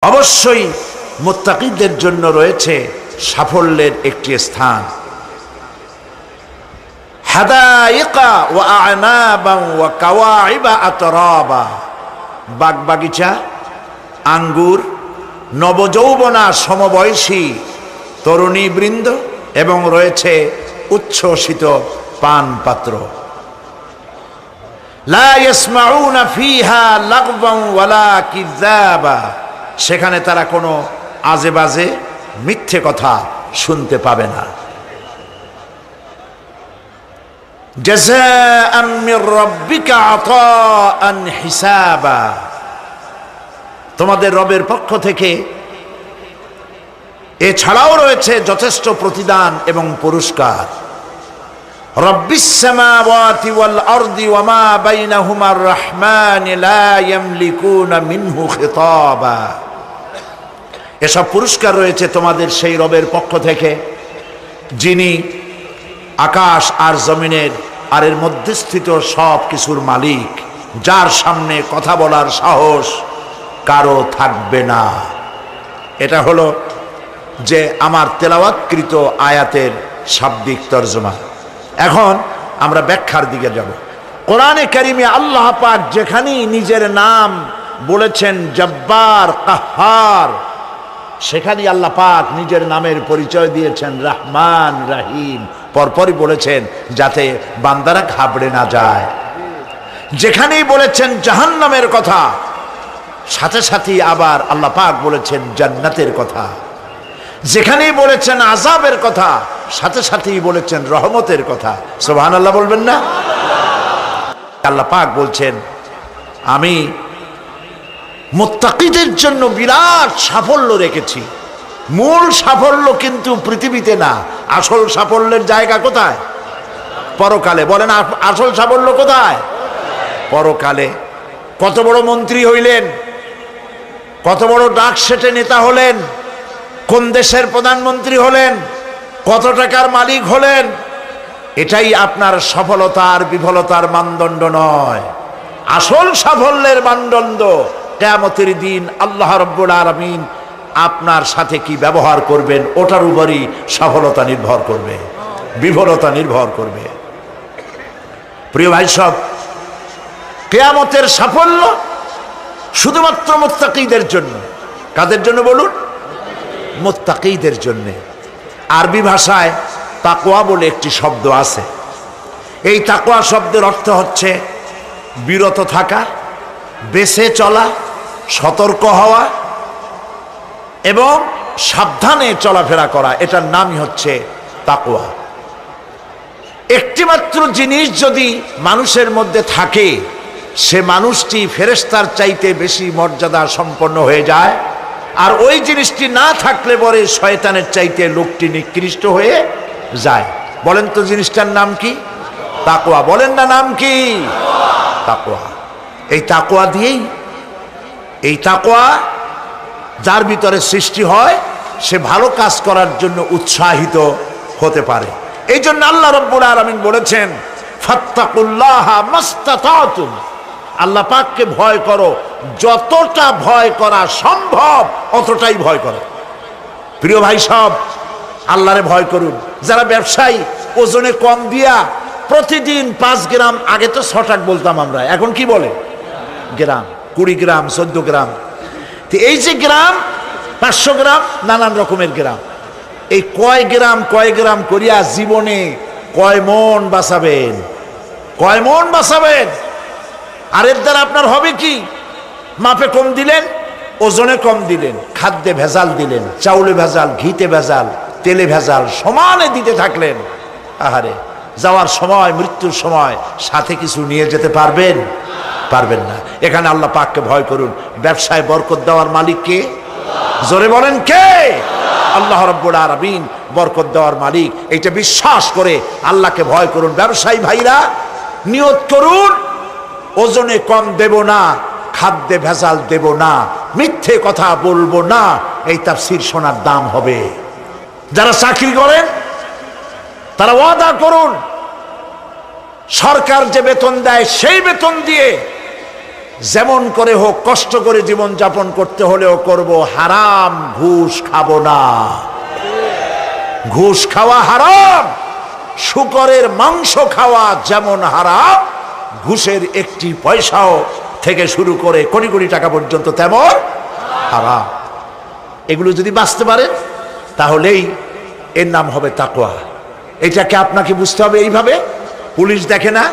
অবশ্যই মুত্তাকিদের জন্য রয়েছে সাফল্যের একটি স্থান। হাদাইকা ওয়া আ'নাবান ওয়া কাওয়াইবা আতরাবা, বাগবাগিচা, আঙ্গুর, নবযৌবনা সমবয়সী তরুণী বৃন্দ এবং রয়েছে উচ্ছ্বসিত পান পাত্র। লা ইয়াসমাউনা ফিহা লাগওয়ান ওয়ালা কিযাবা, সেখানে তারা কোনো আজে বাজে মিথ্যে কথা শুনতে পাবে না। জাযাআন মির রাব্বিকা আতাআন হিসাবা, তোমাদের রবের পক্ষ থেকে এছাড়াও রয়েছে যথেষ্ট প্রতিদান এবং পুরস্কার। রব্বিস সামাওয়াতি ওয়াল আরদি ওয়া মা বাইনাহুমার রাহমান লা ইয়ামলিকুনা মিনহু খিতাবা, এসব পুরস্কার রয়েছে তোমাদের সেই রবের পক্ষ থেকে যিনি আকাশ আর জমিনের আর এর মধ্যস্থিত সব কিছুর মালিক, যার সামনে কথা বলার সাহস কারো থাকবে না। এটা হলো যে আমার তেলাওয়াতকৃত আয়াতের শাব্দিক তরজমা। এখন আমরা ব্যাখ্যার দিকে যাব। কোরআনে কারিমে আল্লাহ পাক যেখানেই নিজের নাম বলেছেন জব্বার, কাহ্হার, সেখানেই আল্লাহ পাক নিজের নামের পরিচয় দিয়েছেন রহমান, রহিম, পরপরই বলেছেন যাতে বান্দারা ঘাবড়ে না যায়। যেখানেই বলেছেন জাহান্নামের কথা, সাথে সাথেই আবার আল্লাহ পাক বলেছেন জান্নাতের কথা। যেখানেই বলেছেন আযাবের কথা, সাথে সাথেই বলেছেন রহমতের কথা। সুবহানাল্লাহ বলবেন না? আল্লাহ পাক বলছেন আমি মুত্তাকিদের জন্য বিরাট সাফল্য রেখেছি। মূল সাফল্য কিন্তু পৃথিবীতে না, আসল সাফল্যের জায়গা কোথায়? পরকালে। বলেন আসল সাফল্য কোথায়? পরকালে। কত বড় মন্ত্রী হইলেন, কত বড় ডাক সেটে নেতা হলেন, কোন দেশের প্রধানমন্ত্রী হলেন, কত টাকার মালিক হলেন, এটাই আপনার সফলতার বিফলতার মানদণ্ড নয়। আসল সাফল্যের মানদণ্ড কিয়ামতের দিন আল্লাহ রাব্বুল আলামিন আপনার সাথে কি ব্যবহার করবেন, ওটার উপরই সফলতা নির্ভর করবে, বিফলতা নির্ভর করবে। প্রিয় ভাই সব, কিয়ামতের সাফল্য শুধুমাত্র মুত্তাকিদের জন্য। কাদের জন্য বলুন? মুত্তাকিদের জন্য। আরবি ভাষায় তাকওয়া বলে একটি শব্দ আছে। এই তাকওয়া শব্দের অর্থ হচ্ছে বিরত থাকা, বেঁচে চলা, সতর্ক হওয়া এবং সাবধানে চলাফেরা করা, এটার নামই হচ্ছে তাকওয়া। একটিমাত্র জিনিস যদি মানুষের মধ্যে থাকে, সে মানুষটি ফেরেশতার চাইতে বেশি মর্যাদা সম্পন্ন হয়ে যায়, আর ওই জিনিসটি না থাকলে পরে শয়তানের চাইতে লোকটি নিকৃষ্ট হয়ে যায়। বলেন তো জিনিসটার নাম কি? তাকওয়া। বলেন না নাম কি? তাকওয়া। এই তাকওয়া দিয়েই, এই তাকওয়া যার ভিতরে সৃষ্টি হয়, সে ভালো কাজ করার জন্য উৎসাহিত হতে পারে। এই জন্য আল্লাহ রাব্বুল আলামিন বলেছেন ফাত্তাকুল্লাহা মাস্তাতাতুম, আল্লাহ পাককে ভয় করো, যতটা ভয় করা সম্ভব অতটাই ভয় করো। প্রিয় ভাই সব, আল্লাহরে ভয় করুন। যারা ব্যবসায়ী ওজনে কম দিয়া প্রতিদিন 5 গ্রাম, আগে তো 6 টাকা বলতাম আমরা, এখন কি বলে? গ্রাম, 20 গ্রাম, 14 গ্রাম। তো এই যে গ্রাম, 500 গ্রাম, নানান রকমের গ্রাম, এই কয় গ্রাম করিয়া জীবনে কয় মন বাঁচাবেন? কয় মন বাঁচাবেন? আর এর দ্বারা আপনার হবে কি? মাপে কম দিলেন, ওজনে কম দিলেন, খাদ্যে ভেজাল দিলেন, চাউলে ভেজাল, ঘিতে ভেজাল, তেলে ভেজাল, সমানে দিতে থাকলেন। আহারে, যাওয়ার সময়, মৃত্যুর সময় সাথে কিছু নিয়ে যেতে পারবেন? পারবেন না। এখানে আল্লাহ পাককে ভয় করুন। ব্যবসায় বরকত দেওয়ার মালিক কে? জোরে বলেন কে? আল্লাহ রাব্বুল আলামিন বরকত দেওয়ার মালিক। এইটা বিশ্বাস করে আল্লাহকে ভয় করুন। ব্যবসায়ী ভাইরা নিয়ত করুন, ওজনে কম দেব না, খাদ্যে ভেজাল দেব না, মিথ্যে কথা বলবো না। এই তাফসীর শোনার দাম হবে। যারা চাকরি করেন তারা ওয়াদা করুন, সরকার যে বেতন দেয় সেই বেতন দিয়ে যেমন করে হোক কষ্ট করে জীবন যাপন করতে হলেও করব, হারাম ঘুষ খাবো না। ঘুষ খাওয়া হারাম, শূকরের মাংস খাওয়া যেমন হারাম, ঘুষের একটি পয়সাও থেকে শুরু করে কোটি কোটি টাকা পর্যন্ত তেমন হারাম। এগুলো যদি বাঁচতে পারেন তাহলেই এর নাম হবে তাকওয়া। এটাকে আপনাকে বুঝতে হবে এইভাবে। পুলিশ দেখে না,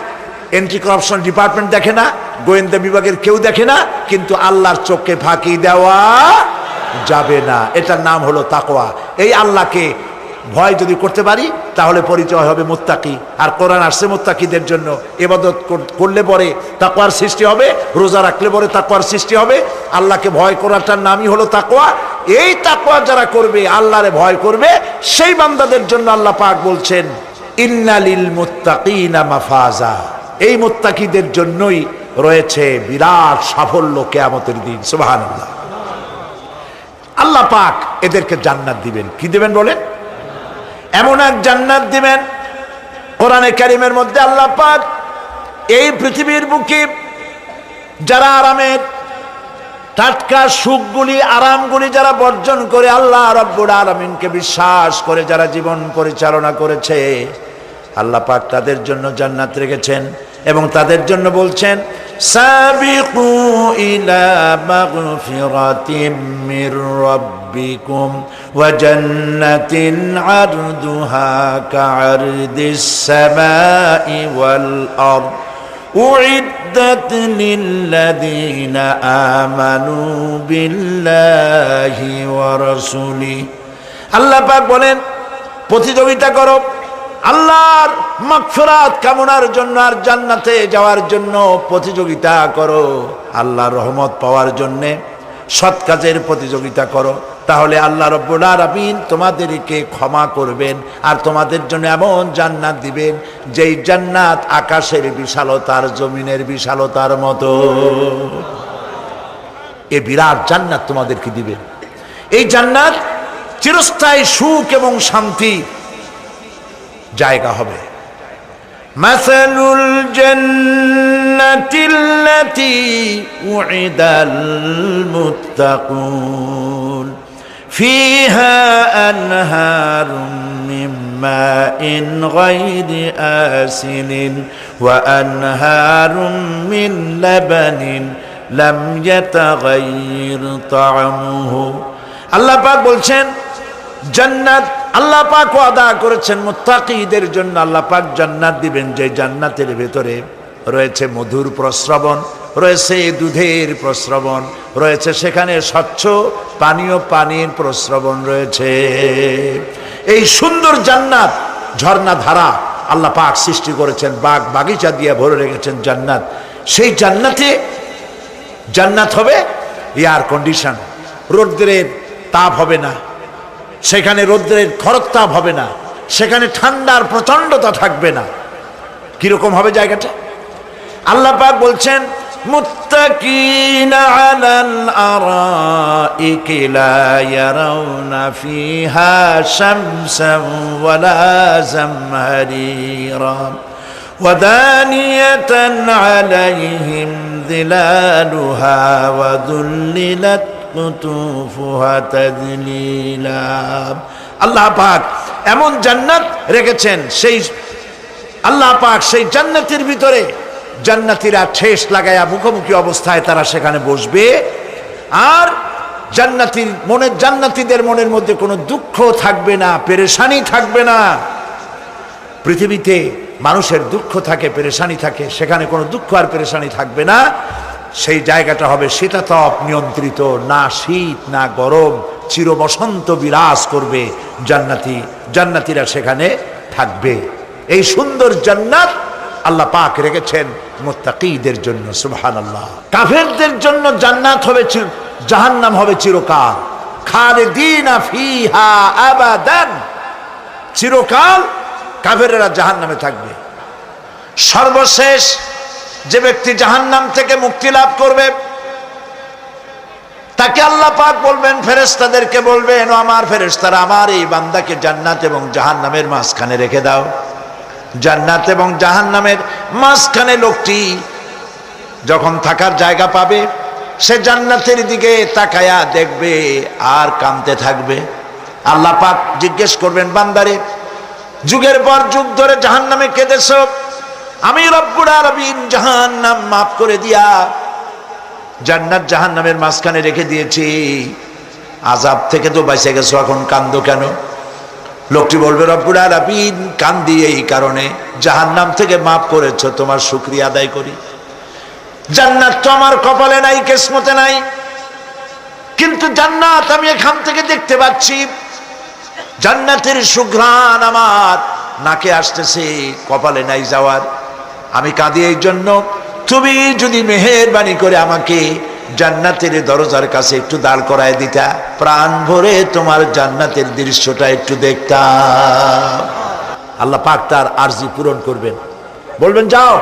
এন্টি করাপশন ডিপার্টমেন্ট দেখে না, গোয়েন্দা বিভাগের কেউ দেখে না, কিন্তু আল্লাহর চোখে ফাঁকি দেওয়া যাবে না। এটার নাম হলো তাকওয়া। এই আল্লাহকে ভয় যদি করতে পারি তাহলে পরিচয় হবে মুত্তাকি। আর কোরআন আসছে মুত্তাকিদের জন্য। ইবাদত করলে পরে তাকওয়ার সৃষ্টি হবে, রোজা রাখলে পরে তাকওয়ার সৃষ্টি হবে। আল্লাহকে ভয় করাটার নামই হলো তাকওয়া। এই তাকওয়া যারা করবে, আল্লাহরে ভয় করবে, সেই বান্দাদের জন্য আল্লাহ পাক বলছেন ইন্নালিল মুত্তাকিনা মাফাজা। এই মুত্তাকিদের জন্যই রয়েছে বিরাট সাফল্য কিয়ামতের দিন। সুবহানাল্লাহ। আল্লাহ পাক এদেরকে জান্নাত দিবেন। কি দিবেন বলেন? এমন এক জান্নাত দিবেন, কোরআনে কারীমের মধ্যে আল্লাহ পাক এই পৃথিবীর বুকে যারা আরামের টাটকা সুখগুলি, আরামগুলি যারা বর্জন করে আল্লাহ রাব্বুল আলামিনকে বিশ্বাস করে যারা জীবন পরিচালনা করেছে, আল্লাহ পাক তাদের জন্য জান্নাত রেখেছেন। এবং তাদের জন্য বলছেন সাবিকু ইলা মাগফিরাতিম মির রাব্বিকুম ওয়া জান্নাতিন আরদুহা কাআরদিস সামাই ওয়াল আরদ উইদ্দাত লিল্লাযীনা আমানু বিল্লাহি ওয়া রাসূলিহি। আল্লাহ পাক বলেন প্রতিযোগিতা করো আল্লাহর মাগফিরাত কামনার জন্য আর জান্নাতে যাওয়ার জন্য প্রতিযোগিতা করো। আল্লাহর রহমত পাওয়ার জন্য সৎ কাজের প্রতিযোগিতা করো, তাহলে আল্লাহ রাব্বুল আলামিন তোমাদেরকে ক্ষমা করবেন আর তোমাদের জন্য এমন জান্নাত দিবেন যেই জান্নাত আকাশের বিশালতার জমিনের বিশালতার মতো। এই বিরাট জান্নাত তোমাদেরকে দিবেন। এই জান্নাত চিরস্থায়ী সুখ এবং শান্তি জায়গা হবে। মাসালুল জান্নাতিল্লাতী উইদাল মুত্তাকুন ফিহা আনহারুম মিন মাইন গায়রি আসিনিন ওয়া আনহারুম মিন লাবানিন লাম ইয়াতাগায়্যার তা'আমুহু। আল্লাহ পাক বলছেন জান্নাত আল্লাহ পাক ওয়াদা করেছেন মুত্তাকিদের জন্য। আল্লাহ পাক জান্নাত দিবেন যে জান্নাতের ভেতরে রয়েছে মধুর প্রস্রবণ, রয়েছে দুধের প্রস্রবণ, রয়েছে সেখানে স্বচ্ছ পানীয় পানির প্রস্রবণ রয়েছে। এই সুন্দর জান্নাত, ঝর্ণা ধারা আল্লাহ পাক সৃষ্টি করেছেন, বাগ বাগিচা দিয়ে ভরে রেখেছেন জান্নাত। সেই জান্নাতে জান্নাত হবে এয়ার কন্ডিশন, রৌদ্রের তাপ হবে না সেখানে, রৌদ্রের খরতাপ হবে না সেখানে, ঠান্ডার প্রচন্ডতা থাকবে না। কিরকম হবে জায়গাটা? আল্লাহ পাক বলছেন মুত্তাকিনা আলাল আরাইকি লা ইয়ারাউনা ফিহা শামসান ওয়ালা জামহারিরা ওয়া দানিয়াতান আলাইহিম যিলালুহা ওয়া যুল্লিলাত কুতুফুহা তাযলিলা। আল্লাহ পাক এমন জান্নাত রেখেছেন, সেই আল্লাহ পাক সেই জান্নাতের ভিতরে জান্নাতীরা ঠেস লাগায়া মুখোমুখি অবস্থায় তারা সেখানে বসবে। আর জান্নাতীদের মনের মধ্যে কোনো দুঃখ থাকবে না, পেরেশানি থাকবে না। পৃথিবীতে মানুষের দুঃখ থাকে, পেরেশানি থাকে, সেখানে কোনো দুঃখ আর পেরেশানি থাকবে না। সেই জায়গাটা হবে শীতাতপ নিয়ন্ত্রিত, না শীত না গরম, চির বসন্ত বিরাজ করবে। জান্নাতীরা সেখানে থাকবে। এই সুন্দর জান্নাত আল্লাহ পাক রেখেছেন মুত্তাকিদের জন্য। সুবহানাল্লাহ। কাফেরদের জন্য জান্নাত হবে, জাহান্নাম হবে চিরকাল। খালিদিনা ফিহা আবাদান, চিরকাল কাফেরেরা জাহান্নামে থাকবে। সর্বশেষ যে ব্যক্তি জাহান্নাম থেকে মুক্তি লাভ করবে তাকে আল্লাহ পাক বলবেন, ফেরেশতাদেরকে বলবেন, ও আমার ফেরেশতারা, আমার এই বান্দাকে জান্নাত এবং জাহান্নামের মাঝখানে রেখে দাও। জান্নাত এবং জাহান্নামের মাঝখানে লোকটি যখন থাকার জায়গা পাবে সে জান্নাতের দিকে তাকায়া দেখবে আর কাঁদতে থাকবে। আল্লাহ পাক জিজ্ঞেস করবেন, বান্দারে যুগের পর যুগ ধরে জাহান্নামে কেঁদেছ, আমি রব্বুল আলামিন জাহান্নাম মাফ করে দিয়া জান্নাত জাহান্নামের মাঝখানে রেখে দিয়েছি, আযাব থেকে তো বেঁচে গেছো, এখন কান্দো কেন? লোকটি বলবে, রব্বুল আলামিন কান্দি এই কারণে, জাহান্নাম থেকে মাফ করেছো, তোমার শুকরিয়া আদায় করি। জান্নাত তো আমার কপালে নাই, কিসমতে নাই, কিন্তু জান্নাত আমি এখান থেকে দেখতে পাচ্ছি, জান্নাতের সুঘ্রাণ আমার নাকে আসতেছে, কপালে নাই যাওয়ার। আমি কাঁদি এই জন্য, তুমি যদি মেহেরবানি করে আমাকে জান্নাতের দরজার কাছে একটু দাঁড় করায় দিতা, প্রাণ ভরে তোমার জান্নাতের দৃশ্যটা একটু দেখতাম। আল্লাহ পাক তার আরজি পূরণ করবেন, বলবেন যাও,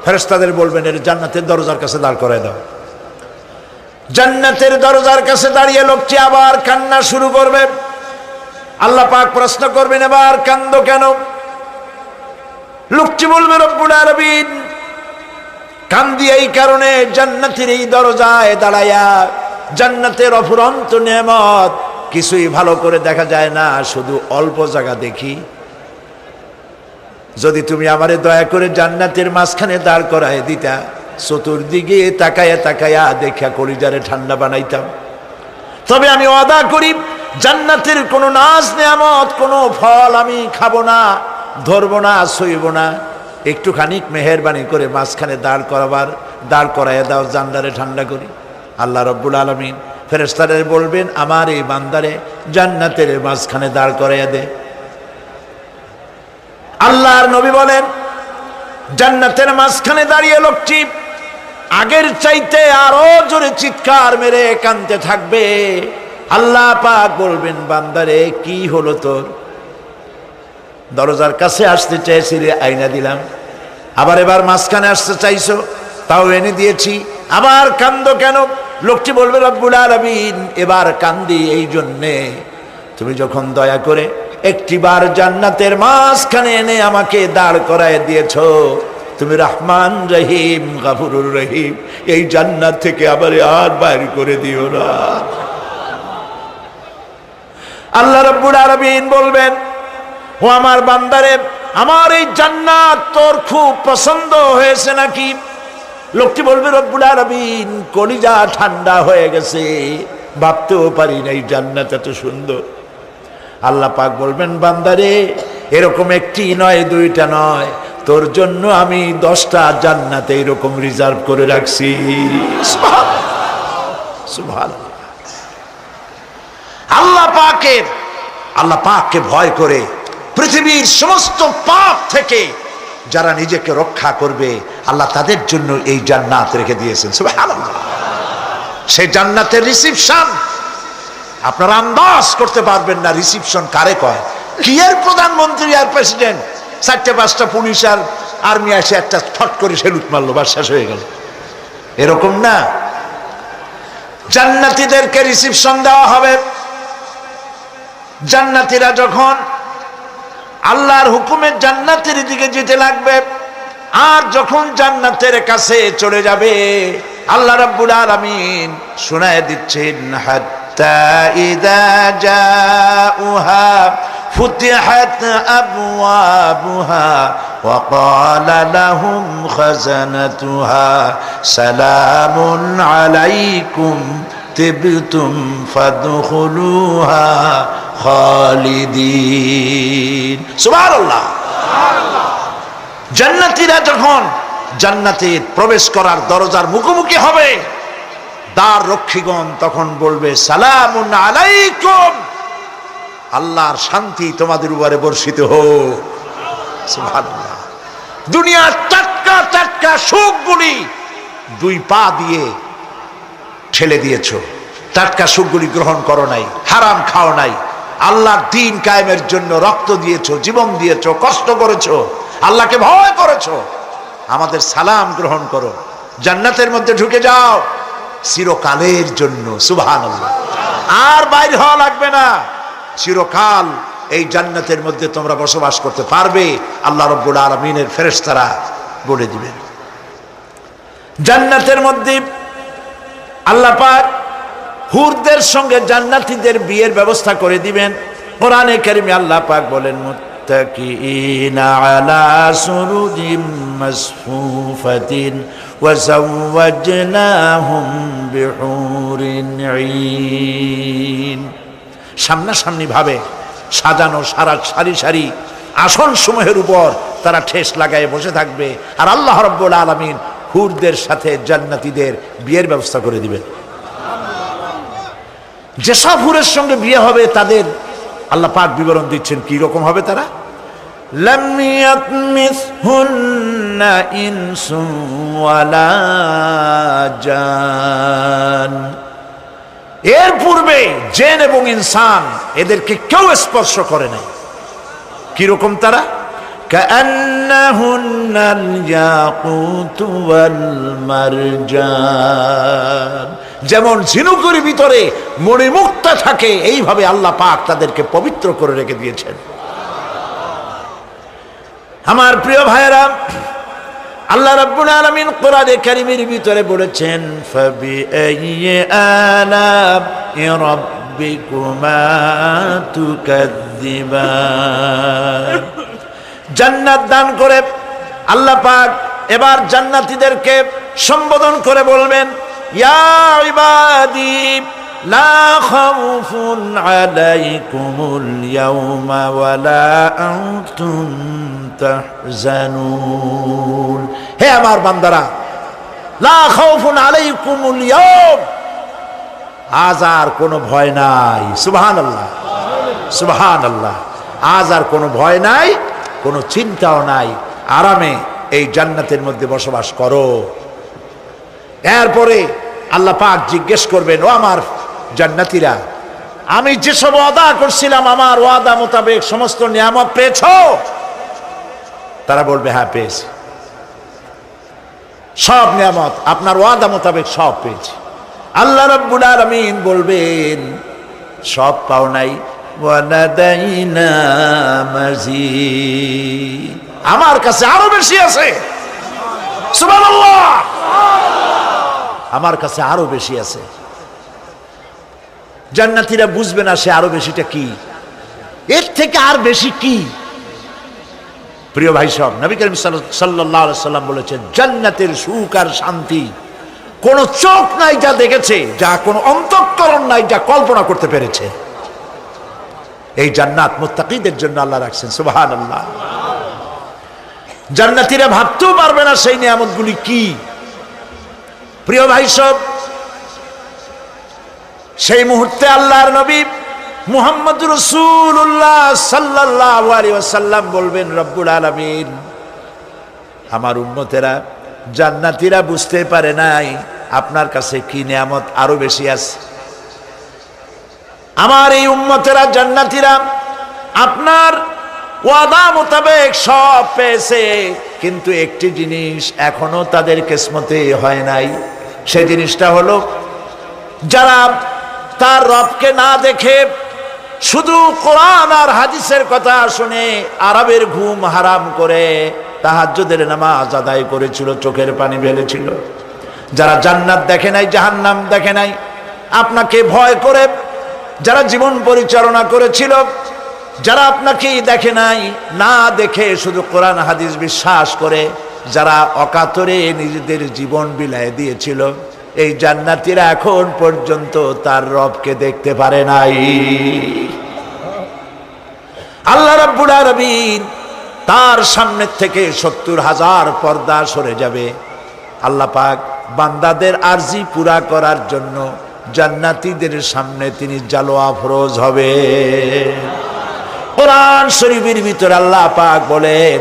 ফেরেশতাদের বলবেন এর জান্নাতের দরজার কাছে দাঁড় করায় দাও। জান্নাতের দরজার কাছে দাঁড়িয়ে লোকটি আবার কান্না শুরু করবে। আল্লাহ পাক প্রশ্ন করবেন, এবার কান্দো কেন? লোকটি বলবে, রব্বুল আলামিন কান্দি এই কারণে, জান্নাতের এই দরজায় দাঁড়ায়া জান্নাতের অফুরন্ত নেয়ামত কিছুই ভালো করে দেখা যায় না, শুধু অল্প জায়গা দেখি। যদি তুমি আমারে দয়া করে জান্নাতের মাঝখানে দাঁড় করায় দিতা, চতুর্দিকে তাকায়া তাকায়া দেখা কলিজারে ঠান্ডা বানাইতাম। তবে আমি ওয়াদা করি, জান্নাতের কোনো নাজ নেয়ামত, কোনো ফল আমি খাবো না, ধরবো না, সইব না। একটুখানি মেহেরবানি করে মাঝখানে দাঁড় করাইয়া দাও, জান্নারে ঠান্ডা করি। আল্লাহ রব্বুল আলামিন ফেরেশতাদের বলবেন, আমার এই বান্দারে জান্নাতের মাঝখানে দাঁড় করাইয়া দে। আল্লাহর নবী বলেন, জান্নাতের মাঝখানে দাঁড়িয়ে লোকটি আগের চাইতে আরো জোরে চিৎকার মেরে কাঁদতে থাকবে। আল্লাহ পাক বলবেন, বান্দারে কি হলো তোর? দরজার কাছে আসতে চাইছিলে, আইনা দিলাম। আবার এবার মাঝখানে আসতে চাইছো, তাও এনে দিয়েছি, আবার কান্দো কেন? লোকটি বলবে, রব্বুল আলামিন এবার কান্দি এই জন্যে, তুমি যখন দয়া করে একটিবার জান্নাতের মাঝখানে এনে আমাকে দাঁড় করায় দিয়েছো, তুমি রহমান রহিম গফুরুর রহিম, এই জান্নাত থেকে আবার আর বাইর করে দিও না। আল্লাহ রাব্বুল আলামিন বলবেন, ও আমার বান্দারে, আমার এই জান্নাত তোর খুব পছন্দ হয়েছে নাকি? লোকটি বলবে, রব্বুল আলামিন কলিজা ঠান্ডা হয়ে গেছে, ভাবতেও পারি না এই জান্নাত এত সুন্দর। আল্লাহ পাক বলবেন, বান্দারে এরকম একটি নয়, দুইটা নয়, তোর জন্য আমি 10টা জান্নাতে এরকম রিজার্ভ করে রাখছি। সুবহানাল্লাহ। আল্লাহ পাককে ভয় করে পৃথিবীর সমস্ত পাপ থেকে যারা নিজেকে রক্ষা করবে, আল্লাহ তাদের জন্য এই জান্নাত রেখে দিয়েছেন। সুবহানাল্লাহ। সেই জান্নাতের রিসিপশন আপনারা আন্দাজ করতে পারবেন না, রিসিপশন কারে কয়। কি এর প্রধানমন্ত্রী আর প্রেসিডেন্ট, 4-5টা পুলিশ আর আর্মি এসে একটা ফট করে সেলুট মারলো, বা শেষ হয়ে গেল, এরকম না। জান্নাতীদেরকে রিসিপশন দেওয়া হবে। জান্নাতীরা যখন আল্লাহর হুকুমে জান্নাতের দিকে যেতে লাগবে, আর যখন জান্নাতের কাছে চলে যাবে, আল্লাহ রাব্বুল আলামিন শোনায় দিচ্ছেন, হাত্তা ইযা জাউহা ফুতিহাত আবওয়াবুহা ওয়া ক্বালা লাহুম খাজানাতুহা সালামুন আলাইকুম তিবতুম ফাদখুলুহা খালিদিন। সুবহানাল্লাহ। জান্নাতীরা যখন জান্নাতে প্রবেশ করার দরজার মুখোমুখি হবে, দ্বার রক্ষীগণ তখন বলবে, সালামুন আলাইকুম, আল্লাহর শান্তি তোমাদের উপরে বর্ষিত হোক। সুবহানাল্লাহ। দুনিয়ার টাটকা টাটকা সুখগুলি 2 পা দিয়ে ঠেলে দিয়েছো, টাটকা সুখগুলি গ্রহণ করো নাই, হারাম খাও নাই, আল্লাহর দ্বীন কায়েমের জন্য রক্ত দিয়েছো, জীবন দিয়েছো, কষ্ট করেছো, আল্লাহকে ভয় করেছো। আমাদের সালাম গ্রহণ করো, জান্নাতের মধ্যে ঢুকে যাও চিরকালের জন্য। সুবহানাল্লাহ। আর বাইর হওয়া লাগবে না, চিরকাল এই জান্নাতের মধ্যে তোমরা বসবাস করতে পারবে, আল্লাহ রাব্বুল আলামিনের ফেরেশতারা বলে দিবেন। জান্নাতের মধ্যে আল্লাহ পাক হুরদের সঙ্গে জান্নাতীদের বিয়ের ব্যবস্থা করে দিবেন। কোরআনে কারিমে আল্লাহ পাক বলেন, মুত্তাকিনা আলা সুরুজিম মাসফুফাতিন ওয়া যাওয়াজনাহুম বিহুরিন ঈন। সামনাসামনি ভাবে সাজানো সারি সারি আসন সমূহের উপর তারা ঠেস লাগায় বসে থাকবে, আর আল্লাহ রাব্বুল আলামিন হুরদের সাথে জান্নাতীদের বিয়ের ব্যবস্থা করে দিবেন। যেসব হুরের সঙ্গে বিয়ে হবে তাদের আল্লাহ পাক বিবরণ দিচ্ছেন কি রকম হবে তারা। লাম ইয়াতমিসহুন্না ইনসুন ওয়ালা জান, এর পূর্বে জিন এবং ইনসান এদেরকে কেউ স্পর্শ করে নাই। কি রকম তারা? কাআন্নাহুন্নাল ইয়াকুতু ওয়াল মারজান, যেমন ঝিনুকের ভিতরে মণিমুক্তা থাকে এইভাবে আল্লাহ পাক তাদেরকে পবিত্র করে রেখে দিয়েছেন। আমার প্রিয় ভাইরা, আল্লাহ রাব্বুল আলামিন কোরআনে কারীমের ভিতরে বলেছেন, ফাবিআইয়ি আলা'i রাব্বিকুমা তুকাযযিবান। জান্নাত দান করে আল্লাহ পাক এবার জান্নাতীদেরকে সম্বোধন করে বলবেন, ইয়া ইবাদি লা খাউফুন আলাইকুমুল ইয়াওমা ওয়ালা আনতুম তাহজানুন। হে আমার বান্দারা, লা খাউফুন আলাইকুমুল ইয়াওম, আজ আর কোনো ভয় নাই। সুবহানাল্লাহ, সুবহানাল্লাহ। আজ আর কোনো ভয় নাই, কোনো চিন্তাও নাই, আরামে এই জান্নাতের মধ্যে বসবাস করো। এরপরে আল্লাহ পাক জিজ্ঞেস করবেন, ও আমার জান্নাতীরা, আমি যেসব ওয়াদা করছিলাম আমার ওয়াদা মোতাবেক সমস্ত নিয়ামত পেয়েছো? তারা বলবে, হ্যাঁ পেয়েছি, সব নিয়ামত আপনার ওয়াদা মোতাবেক সব পেয়েছি। আল্লাহ রাব্বুল আলামিন বলবেন, সব পাও নাই, ওয়ালাদাইনা মাজিদ, আমার কাছে আরো বেশি আছে। সুবহানাল্লাহ, আমার কাছে আরো বেশি আছে। জান্নাতীরা বুঝবে না সে আরো বেশিটা কি, এর থেকে আর বেশি কি। প্রিয় ভাই সব, নবী করিম সাল্লাল্লাহু আলাইহি সাল্লাম বলেছেন, জান্নাতের সুখ আর শান্তি কোন চোখ নাই যা দেখেছে, যা কোন অন্তঃকরণ নাই যা কল্পনা করতে পেরেছে। এই জান্নাত মুত্তাকিদের জন্য আল্লাহ রাখছেন। সুবহানাল্লাহ। জান্নাতীরা ভাবতেও পারবে না সেই নিয়ামতগুলি কি। প্রিয় ভাই সব, সেই মুহূর্তে আল্লাহর নবী মুহাম্মদুর রাসূলুল্লাহ সাল্লাল্লাহু আলাইহি ওয়াসাল্লাম বলবেন, রব্বুল আলামিন, আমার উম্মতেরা জান্নাতীরা বুঝতে পারে নাই আপনার কাছে কি নিয়ামত আরো বেশি আছে। আমার এই উম্মতেরা জান্নাতীরা আপনার ওয়াদা মোতাবেক সব পেয়েছে, কিন্তু একটি জিনিস এখনো তাদের কিসমতে হয় নাই। সেই জিনিসটা হলো, যারা তার রবকে না দেখে শুধু কোরআন আর হাদিসের কথা শুনে আরবের ঘুম হারাম করে তাহাজ্জুদের নামাজ আদায় করেছিল, চোখের পানি ফেলেছিল, যারা জান্নাত দেখে নাই, জাহান্নাম দেখে নাই, আপনাকে ভয় করে যারা জীবন পরিচালনা করেছিল, যারা আপনাকে দেখে নাই, না দেখে শুধু কোরআন হাদিস বিশ্বাস করে যারা অকাতরে নিজেদের জীবন বিলায় দিয়েছিল, এই জান্নাতীরা এখন পর্যন্ত তার রবকে দেখতে পারে নাই। আল্লাহ রাব্বুল আলামিন তার সামনে থেকে ৭০,০০০ পর্দা সরে যাবে। আল্লাহ পাক বান্দাদের আরজি পুরা করার জন্য জান্নাতীদের সামনে তিনি জালোয়া ফরজ হবে। কোরআন শরীফের ভিতরে আল্লাহ পাক বলেন,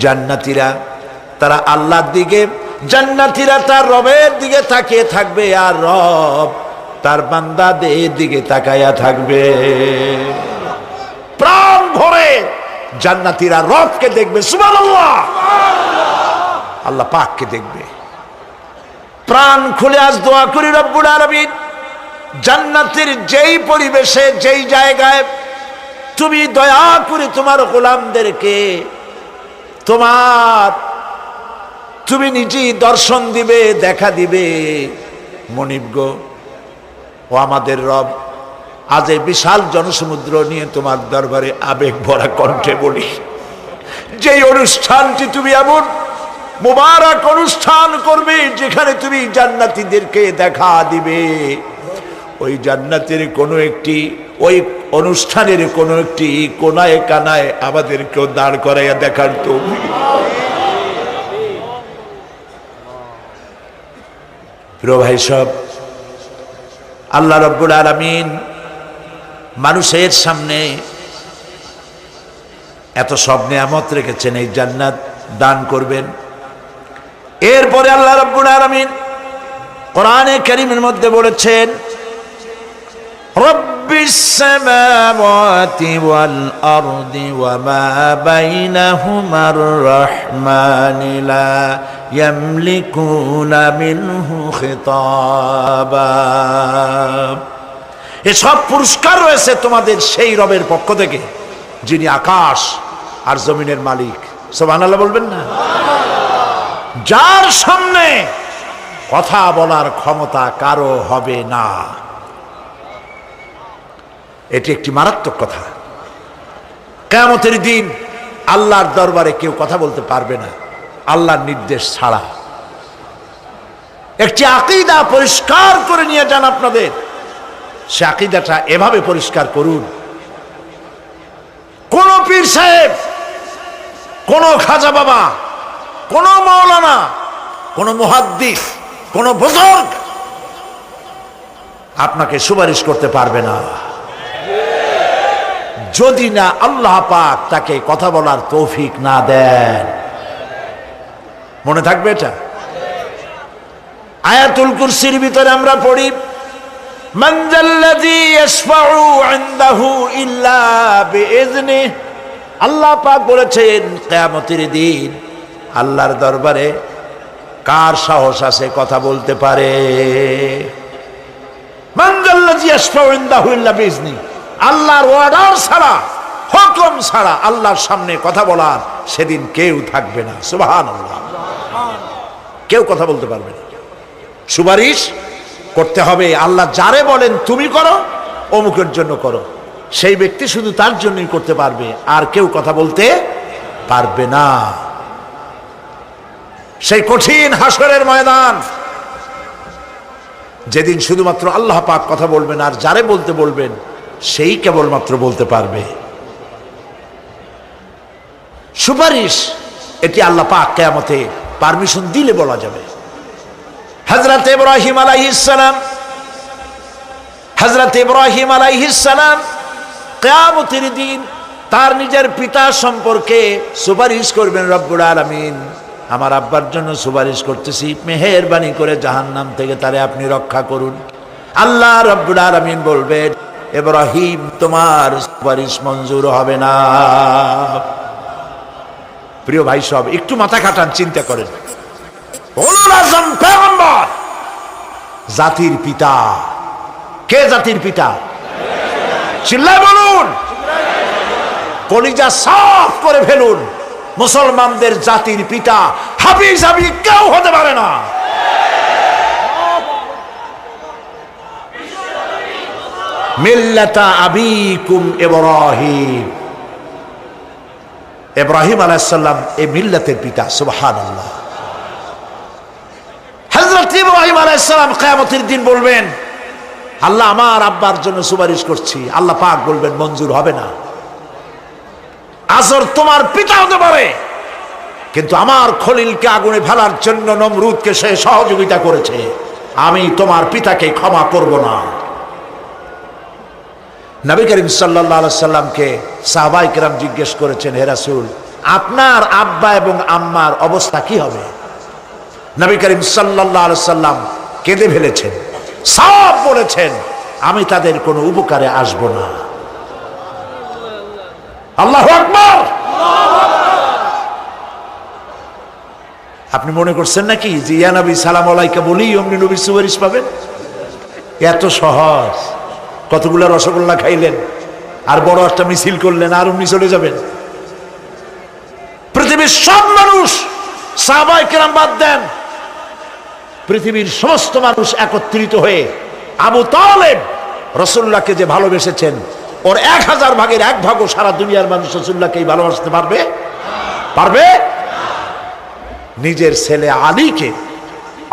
জান্নাতীরা তারা আল্লাহর দিকে, জান্নাতীরা তার রবের দিকে তাকিয়ে থাকবে, আর রব তার বান্দাদের দিকে তাকায়া থাকবে। প্রাণ ভরে জান্নাতীরা রবকে দেখবে। সুবহানাল্লাহ, আল্লাহ পাককে দেখবে। প্রাণ খুলে আজ দোয়া করি, রব্বুল আলামিন, জান্নাতের যেই পরিবেশে, যেই জায়গায় তুমি দয়া করে তোমার গোলামদেরকে তোমার তুমি নিজেই দর্শন দিবে, দেখা দিবে। মনিব গো, ও আমাদের রব, আজ এই বিশাল জনসমুদ্র নিয়ে তোমার দরবারে আবেগ ভরা কণ্ঠে বলি, যেই অনুষ্ঠানটি তুমি এমন মুবারক অনুষ্ঠান করবে যেখানে তুমি জান্নাতীদেরকে দেখা দিবে, ওই জান্নাতের কোনো একটি, ওই অনুষ্ঠানের কোনো একটি কোনায় কানায় আমাদেরকেও দাঁড় করাইয়া দেখার তৌফিক। প্রিয় ভাই সব, আল্লাহ রাব্বুল আলামিন মানুষের সামনে এত সব নিয়ামত রেখেছেন, এই জান্নাত দান করবেন। এরপরে আল্লাহ রাব্বুল আলামিন কোরআনে কারীমের মধ্যে বলেছেন, রব্বিস সামাওয়াতি ওয়াল আরদি ওয়া মা বাইনাহুমার রাহমানি লা ইয়ামলিকুনা মিনহু খিতাবা। এসব পুরস্কার রয়েছে তোমাদের সেই রবের পক্ষ থেকে যিনি আকাশ আর জমিনের মালিক। সুবহানাল্লাহ বলবেন না? যার সামনে কথা বলার ক্ষমতা কারো হবে না। এটি একটি মারাত্মক কথা। কিয়ামতের দিন আল্লাহর দরবারে কেউ কথা বলতে পারবে না আল্লাহর নির্দেশ ছাড়া। একটি আকীদা পরিষ্কার করে নিয়ে যান আপনাদের। সে আকীদাটা এভাবে পরিষ্কার করুন, কোন পীর সাহেব, কোন খাজা বাবা, কোন মাওলানা, কোন মুহাদ্দিস, কোন বুজুর্গ আপনাকে সুপারিশ করতে পারবে না যদি না আল্লাহ পাক তাকে কথা বলার তৌফিক না দেন। মনে থাকবে এটা। আয়াতুল কুরসির ভিতরে আমরা পড়ি, মান যাল্লাযী ইয়াশফাউ ইনদাহু ইল্লা বিইজনিহি। আল্লাহ পাক বলেছেন কিয়ামতের দিন আল্লাহর দরবারে কার সাহস আছে কথা বলতে পারে? মান যাল্লাযী ইয়াশফাউ ইনদাহু ইল্লা বিইজনিহি। আল্লাহর অর্ডার ছাড়া, হুকুম ছাড়া আল্লাহর সামনে কথা বলার সেদিন কেউ থাকবে না। সুবহানাল্লাহ। কেউ কথা বলতে পারবে না। সুপারিশ করতে হবে আল্লাহ যারে বলেন তুমি করো, অমুকের জন্য করো, সেই ব্যক্তি শুধু তার জন্যই করতে পারবে, আর কেউ কথা বলতে পারবে না। সেই কঠিন হাসরের ময়দান, যেদিন শুধুমাত্র আল্লাহ পাক কথা বলবেন, আর যারে বলতে বলবেন সেই কেবলমাত্র বলতে পারবে। সুপারিশ এটি আল্লাহ পাক কিয়ামতে পারমিশন দিলে বলা যাবে। হযরত ইব্রাহিম আলাইহিস সালাম, হযরত ইব্রাহিম আলাইহিস সালাম কিয়ামতের দিন তার নিজের পিতা সম্পর্কে সুপারিশ করবেন, রব্বুল আলামিন আমার আব্বার জন্য সুপারিশ করতেছি, মেহেরবানি করে জাহান্নাম থেকে তারে আপনি রক্ষা করুন। আল্লাহ রব্বুল আলামিন বলবেন, ইব্রাহিম তোমার সুপারিশ মঞ্জুর হবে না। প্রিয় ভাই সব, একটু মাথা খাটান, চিন্তা করেন। উলুল আযম পয়গম্বর, জাতির পিতা। কে জাতির পিতা? চিল্লায় বলুন, কলিজা সাফ করে ফেলুন। মুসলমানদের জাতির পিতা হাফিজ হাবিব কেউ হতে পারে না। মিল্লাতা আবিকুম ইব্রাহিম। ইব্রাহিম আলাইহিস সালাম এই মিল্লাতের পিতা। সুবহানাল্লাহ। হযরত ইব্রাহিম আলাইহিস সালাম কিয়ামতের দিন বলবেন, আল্লাহ আমার আব্বার জন্য সুপারিশ করছি। আল্লাহ পাক বলবেন মঞ্জুর হবে না। আজর তোমার পিতা হতে পারে, কিন্তু আমার খলিলকে আগুনে ফেলার জন্য নমরুদকে সে সহযোগিতা করেছে, আমি তোমার পিতাকে ক্ষমা করব না। নবী করিম সাল্লাল্লাহু আলাইহি সাল্লামকে সাহাবায়ে কেরাম জিজ্ঞেস করেছেন, হে রাসূল আপনার আব্বা এবং আম্মার অবস্থা কি হবে? নবী করিম সাল্লাল্লাহু আলাইহি সাল্লাম কেঁদে ফেলেছেন, সব বলেছেন আমি তাদের কোনো উপকারে আসব না। আল্লাহু আকবার। আপনি মনে করছেন নাকি যে ইয়া নবী সালাম আলাইকা বলি অমনি নবীর সুপারিশ পাবেন? এত সহজ। কতগুলো রসগোল্লা খাইলেন আর বড় একটা মিছিল করলেন আর অমনি চলে যাবেন? পৃথিবীর সব মানুষ সাহাবায়ে কেরাম বাদ দেন, পৃথিবীর সমস্ত মানুষ একত্রিত হয়ে আবু তালেব রাসূলুল্লাহকে যে ভালোবেসেছেন, ওর 1000 ভাগের 1 ভাগও সারা দুনিয়ার মানুষ রাসূলুল্লাহকেই ভালোবাসতে পারবে? পারবে? নিজের ছেলে আলীকে,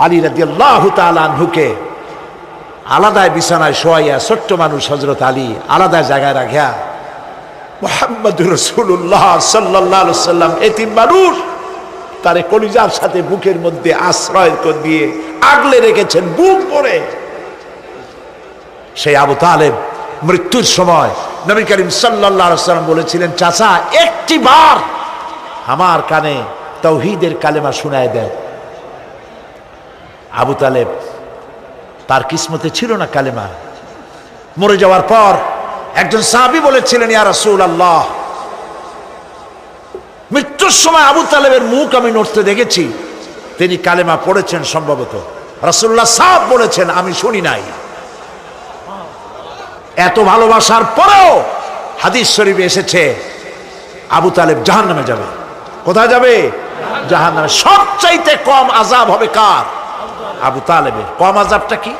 আলী রাদিয়াল্লাহু তাআলা আনহুকে আলাদায় বিছানায় শোয়াইয়া, ছোট্ট মানুষ হযরত আলী আলাদা জায়গায় রাখিয়া মুহাম্মদুর রাসূলুল্লাহ সাল্লাল্লাহু আলাইহি ওয়াসাল্লাম এতিম মানুষ, তারে কলিজার সাথে বুকের মধ্যে আশ্রয় করে দিয়ে আগলে রেখেছেন বুক ভরে। সেই আবু তালেব মৃত্যুর সময় নবী করিম সাল্লাল্লাহু আলাইহি ওয়াসাল্লাম বলেছিলেন, চাচা একটি বার আমার কানে তাওহীদের কালেমা শোনায় দেন। আবু তালেব, তার কিসমতে ছিল না কালেমা। মরে যাওয়ার পর একজন সাহাবী বলেছিলেন, ইয়া রাসূলুল্লাহ, মৃত্যুর সময় আবু তালেবের মুখ আমি নড়তে দেখেছি, তিনি কালেমা পড়েছেন সম্ভবত। রাসূলুল্লাহ সাহেব বলেছেন, আমি শুনি নাই। এত ভালোবাসার পরেও হাদিস শরীফে এসেছে আবু তালেব জাহান্নামে যাবে। কোথায় যাবে? জাহান্নামে। সবচাইতে কম আযাব হবে কার? আবু তালেবের। কম আযাবটা কি?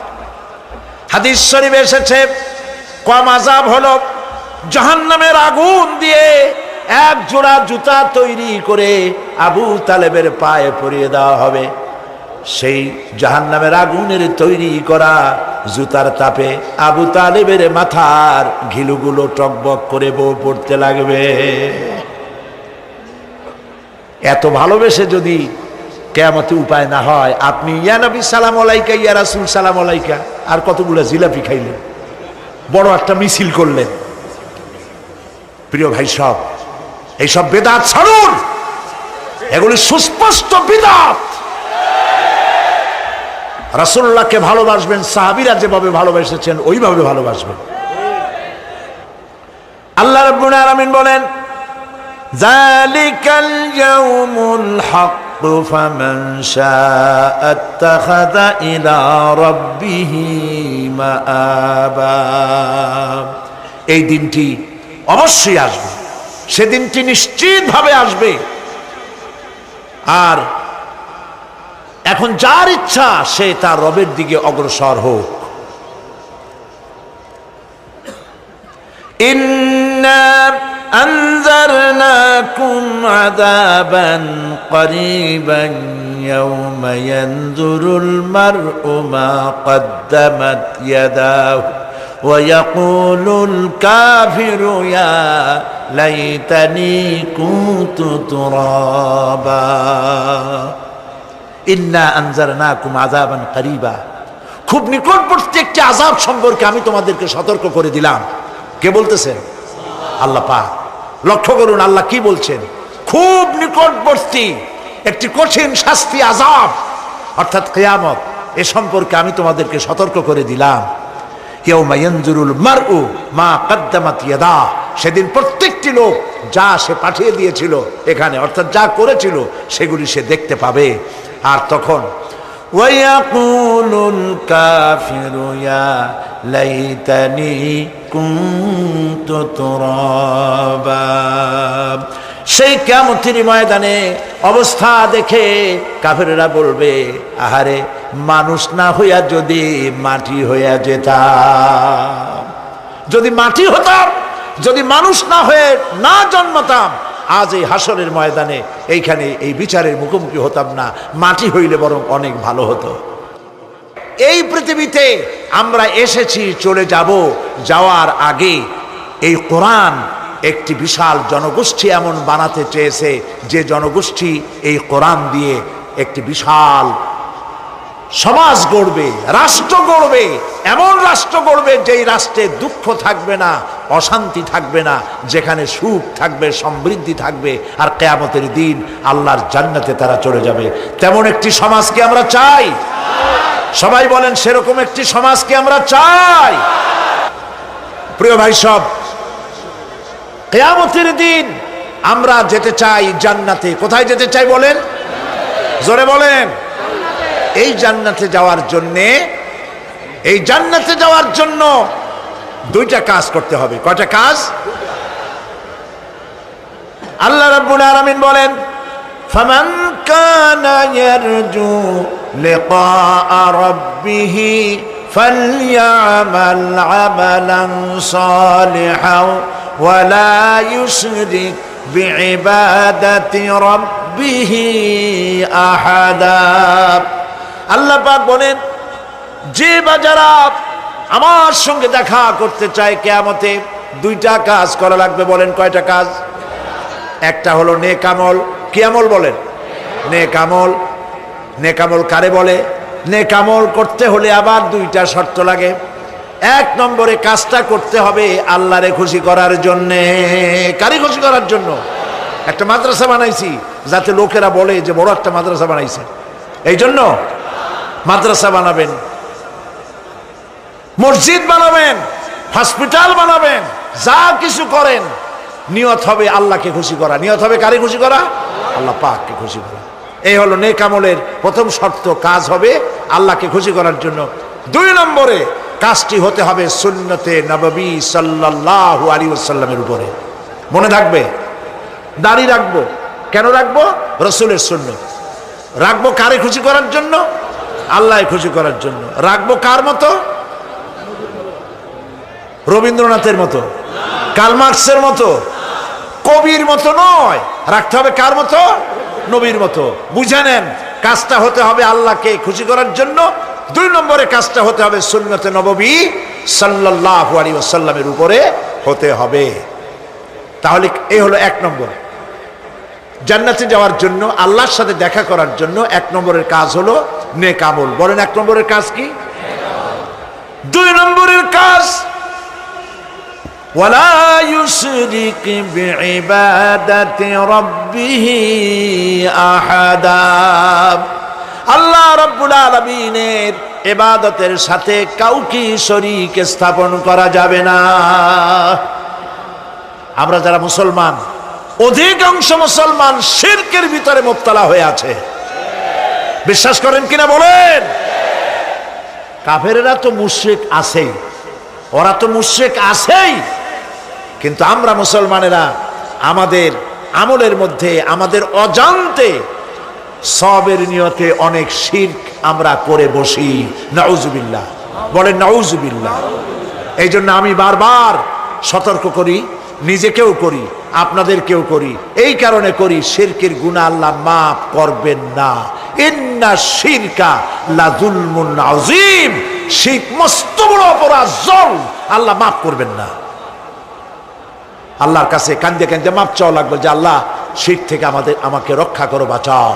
হাদিস শরীফে এসেছে কম আযাব হলো জাহান্নামের আগুন দিয়ে এক জোড়া জুতা তৈরি করে আবু তালেবের পায়ে পরিয়ে দেওয়া হবে। সেই জাহান্নামের আগুনের তৈরি করা জুতার তাপে আবু তালেবের মাথার ঘিলুগুলো টকবক করে বউ পড়তে লাগবে। এত ভালোবেসে যদি কিয়ামতে উপায় না হয়, আপনি ইয়া নবী সালাম আলাইকা, ইয়া রাসূল সালাম আলাইকা, আর কতগুলো জিলাপি খাইলেন, বড় একটা মিছিল করলেন। প্রিয় ভাই সব, এইসব বেদাত ছাড়ুন, এগুলি সুস্পষ্ট বিদআত। রাসূলুল্লাহকে ভালোবাসবেন, সাহাবীরা যেভাবে ভালোবেসেছেন ওইভাবে ভালোবাসবেন। আল্লাহ রাব্বুল আলামিন বলেন, যালিকাল ইয়াউমুল হক ফামান শাআ আত্তাখাযা ইলা রাব্বিহি মাআবা। এই দিনটি অবশ্যই আসবে, সেদিনটি নিশ্চিতভাবে আসবে। আর এখন যার ইচ্ছা সে তার রবের দিকে অগ্রসর হোক। ইন্না আনজারনাকুম আযাবান করিবান ইয়াওমা ইয়ানজুরুল মার'উ মা কদ্দামাত ইয়াদাহু ওয়া ইয়াকুলুল কাফিরু ইয়া লাইতানি কুনতু তুরাবা। ইন্না আনজারনাকুম আযাবান করিবা, খুব নিকটবর্তী একটি আযাব সম্পর্কে আমি তোমাদেরকে সতর্ক করে দিলাম। কে বলতেছেন? আল্লাহ পাক। লক্ষ্য করুন আল্লাহ কি বলছেন, খুব নিকটবর্তী একটি কঠিন শাস্তি, আযাব অর্থাৎ কিয়ামত, এ সম্পর্কে আমি তোমাদেরকে সতর্ক করে দিলাম। ইয়াউমা ইয়ানজুরুল মার'উ মা কদ্দামাত ইয়াদা, সেদিন প্রত্যেকটি লোক যা সে পাঠিয়ে দিয়েছিল এখানে, অর্থাৎ যা করেছিল সেগুলি সে দেখতে পাবে। আর তখন ওয়ায়াকুলুল কাফিরু ইয়া লাইতানি কুনতু তুরাবা। সেই কিয়ামতের ময়দানে অবস্থা দেখে কাফেররা বলবে, আহারে মানুষ না হইয়া যদি মাটি হইয়া যেতাম, যদি মাটি হতাম, যদি মানুষ না হয়ে না জন্মতাম, আজ এই হাসরের ময়দানে এইখানে এই বিচারের মুখোমুখি হতাম না, মাটি হইলে বরং অনেক ভালো হতো। এই পৃথিবীতে আমরা এসেছি, চলে যাব। যাওয়ার আগে এই কোরআন একটি বিশাল জনগোষ্ঠী এমন বানাতে চেয়েছে যে জনগোষ্ঠী এই কোরআন দিয়ে একটি বিশাল সমাজ গড়বে, রাষ্ট্র গড়বে, এমন রাষ্ট্র গড়বে যেই রাষ্ট্রে দুঃখ থাকবে না, অশান্তি থাকবে না, যেখানে সুখ থাকবে, সমৃদ্ধি থাকবে, আর কিয়ামতের দিন আল্লাহর জান্নাতে তারা চলে যাবে। তেমন একটি সমাজকে আমরা চাই। সবাই বলেন, সেরকম একটি সমাজকে আমরা চাই। প্রিয় ভাই সব, কিয়ামতের দিন আমরা যেতে চাই জান্নাতে। কোথায় যেতে চাই বলেন? জোরে বলেন। এই জান্নাতে যাওয়ার জন্যে, এই জান্নাতে যাওয়ার জন্য দুইটা কাজ করতে হবে। কয়টা কাজ? আল্লাহ রাব্বুল আলামিন বলেন, ফামান কানা ইয়ারজু লিকা রাব্বিহি ফালইয়ামাল আমালান সালিহান ওয়া লা ইউশরিক বিইবাদাতি রাব্বিহি আহাদা। আল্লাহ পাক বলেন, যে বা যারা আমার সঙ্গে দেখা করতে চায় কিয়ামতে, দুইটা কাজ করা লাগবে। বলেন কয়টা কাজ? একটা হলো নেক আমল। কি আমল বলেন? নেক আমল। নেক আমল কারে বলে? নেক আমল করতে হলে আবার দুইটা শর্ত লাগে। এক নম্বরে কাজটা করতে হবে আল্লাহরে খুশি করার জন্যে। কারে খুশি করার জন্য? একটা মাদ্রাসা বানাইছি যাতে লোকেরা বলে যে বড় একটা মাদ্রাসা বানাইছে, এই জন্য মাদ্রাসা বানাবেন, মসজিদ বানাবেন, হসপিটাল বানাবেন, যা কিছু করেন নিয়ত হবে আল্লাহকে খুশি করা। নিয়ত হবে কারে খুশি করা? আল্লাহ পাককে খুশি করা। এই হলো নেক আমলের প্রথম শর্ত, কাজ হবে আল্লাহকে খুশি করার জন্য। দুই নম্বরে কাজটি হতে হবে সুন্নতে নববী সাল্লাল্লাহু আলাইহি ওয়াসাল্লামের উপরে। মনে থাকবে, দাড়ি রাখবো কেন রাখবো? রাসূলের সুন্নত। রাখবো কারে খুশি করার জন্য? আল্লাহ খুশি করার জন্য। রাখবো কার মতো? রবীন্দ্রনাথের মতো, কার্ল মার্কসের মতো, কবির মতো নয়। রাখতে হবে কার মতো? নবীর মতো। বুঝে নেন, কাজটা হতে হবে আল্লাহকে খুশি করার জন্য। দুই নম্বরে কাজটা হতে হবে সুন্নতে নববী সাল্লাল্লাহু আলাইহি ওয়াসাল্লামের উপরে হতে হবে। তাহলে এই হলো এক নম্বর। জান্নাতে যাওয়ার জন্য, আল্লাহর সাথে দেখা করার জন্য এক নম্বরের কাজ হলো নেক আমল। বলেন এক নম্বরের কাজ কি? দুই নম্বরের কাজ ওয়ালা ইউশরিক বিইবাদাতি রাব্বিহি আহাদা। আল্লাহ রাব্বুল আলামিনের ইবাদতের সাথে কাউকে শরীক স্থাপন করা যাবে না। আমরা যারা মুসলমান, অধিকাংশ মুসলমান শিরকের ভিতরে মুবতালা হয়ে আছে। বিশ্বাস করেন কিনা বলেন? কাফেরেরা তো মুশরিক আছেই, ওরা তো মুশরিক আছেই, কিন্তু আমরা মুসলমানেরা আমাদের আমলের মধ্যে আমাদের অজান্তে সবের নিয়তে অনেক শিরক আমরা করে বসি। নাউজুবিল্লাহ। বলেন নাউজুবিল্লাহ। এই জন্য আমি বারবার সতর্ক করি, নিজেকেও করি, আপনাদেরকেও করি। এই কারণে করি, শিরকের গুনাহ আল্লাহ মাফ করবেন না। ইন্না শিরকা লাযুলমুন আযীম। শিরক মস্ত বড় অপরাধ, জুলম, আল্লাহ মাফ করবেন না। আল্লাহর কাছে কান্দে কান্দে মাপ চাওয়া লাগবে যে আল্লাহ শিরক থেকে আমাকে রক্ষা করো, বাঁচাও।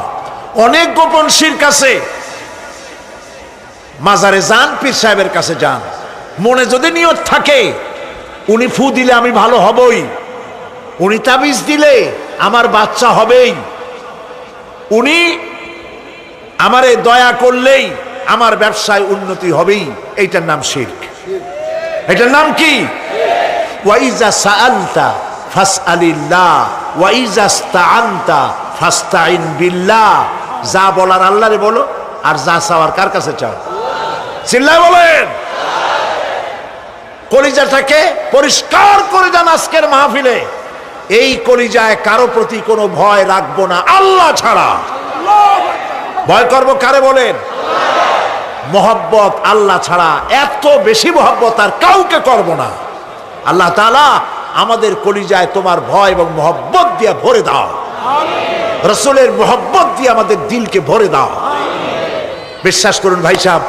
অনেক গোপন শিরক আছে। মাজারে যান, পীর সাহেবের কাছে যান, মনে যদি নিয়ত থাকে উনি ফু দিলে আমি ভালো হবই, উনি তাবিজ দিলে আমার বাচ্চা হবেই, উনি আমারে দয়া করলেই আমার ব্যবসায় উন্নতি হবেই, এইটার নাম শিরক। এটার নাম কি? ওয়াইজা সাআলতা ফাসআলিল্লাহ ওয়াইজা ইসতাআনতা ফাসতাইন বিল্লাহ। যা বলার আল্লাহরে বলো, আর যা চাওয়ার কার কাছে চাও? চিল্লায় বলেন। কলিজাটাকে পরিষ্কার করে যান আজকের মাহফিলে। এই কলিজায় কারো প্রতি কোনো ভয় রাখবো না আল্লাহ ছাড়া। ভয় করবো কারে বলেন? মহব্বত আল্লাহ ছাড়া, এত বেশি মহব্বত আর কাউকে করব না। আল্লাহ তাআলা আমাদের কলিজায় তোমার ভয় এবং মহব্বত দিয়ে ভরে দাও। রাসূলের মহব্বত দিয়ে আমাদের দিলকে ভরে দাও। বিশ্বাস করুন ভাই সাহেব,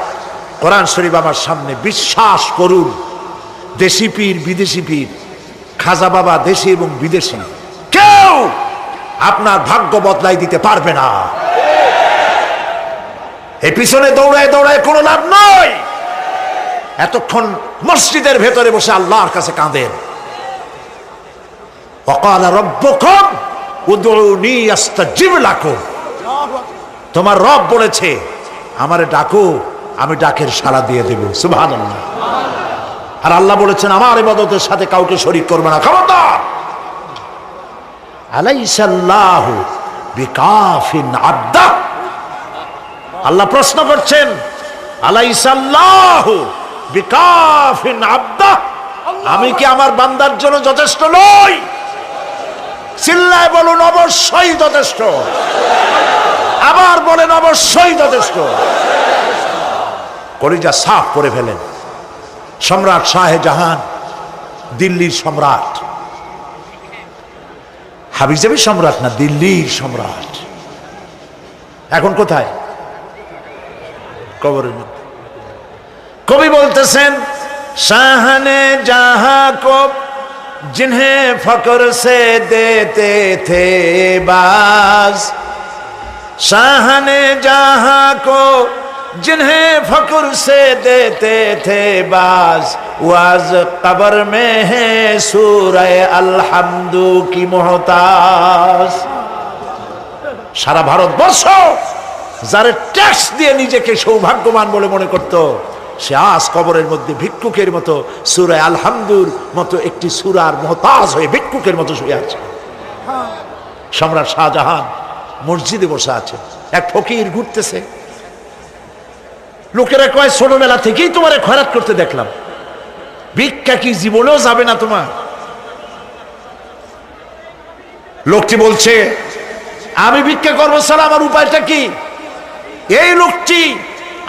কোরআন শরীফ আমার সামনে, বিশ্বাস করুন, দেশি পীর বিদেশি পীর, খাজা বাবা দেশি এবং বিদেশি, কেউ আপনার ভাগ্য বদলাই দিতে পারবে না। এই পিছনে দৌড়ায় দৌড়ায় কোনো লাভ নয়। এতক্ষণ মসজিদের ভেতরে বসে আল্লাহর কাছে কাঁদেন। ওয়াকালা রাব্বুকুম উদউনি আস্তাজিব লাকুম। তোমার রব বলেছে আমারে ডাকো, আমি ডাকের সাড়া দিয়ে দেব। সুবহানাল্লাহ। আর আল্লাহ বলেছেন আমার ইবাদতের সাথে কাউকে শরীক করবে না। খবরদার। আলাইসাল্লাহু বিকাফিন আবদা। আল্লাহ প্রশ্ন করছেন, আলাইসাল্লাহু বিকাফিন আবদা, আমি কি আমার বান্দার জন্য যথেষ্ট নই? চিল্লায় বলুন অবশ্যই যথেষ্ট। আবার বলেন অবশ্যই যথেষ্ট। কলিজা সাফ করে ফেলেন। সম্রাট শাহজাহান, দিল্লির সম্রাট, হাবিজাবি সম্রাট না, দিল্লির সম্রাট। এখন কোথায়? কবরের মধ্যে। কবি বলতেছেন, শাহনে জাহাं को जिन्हें फक्र से देते थे बाज, शाहने जहां को जिन्हें फक्र से देते थे बाज, वाज कब्र में है सूरह अलहम्दु की मोहताज। সারা ভারতবর্ষ যারা ট্যাক্স দিয়ে নিজেকে সৌভাগ্যবান বলে মনে করত, সে আজ কবরের মধ্যে ভিক্ষুকের মতো সূরা আলহামদুর মতো একটি সূরার মুহতাজ হয়ে ভিক্ষুকের মতো শুয়ে আছে। সম্রাট শাহজাহান মসজিদে বসে আছে, এক ফকির ঘুরতেছে। লোকেরা কয়, ছোটবেলা থেকেই তোমারে খয়রাত করতে দেখলাম, ভিক্ষা কি জীবনেও যাবে না তোমার? লোকটি বলছে, আমি ভিক্ষা করবো ছাড়া আমার উপায়টা কি? এই লোকটি,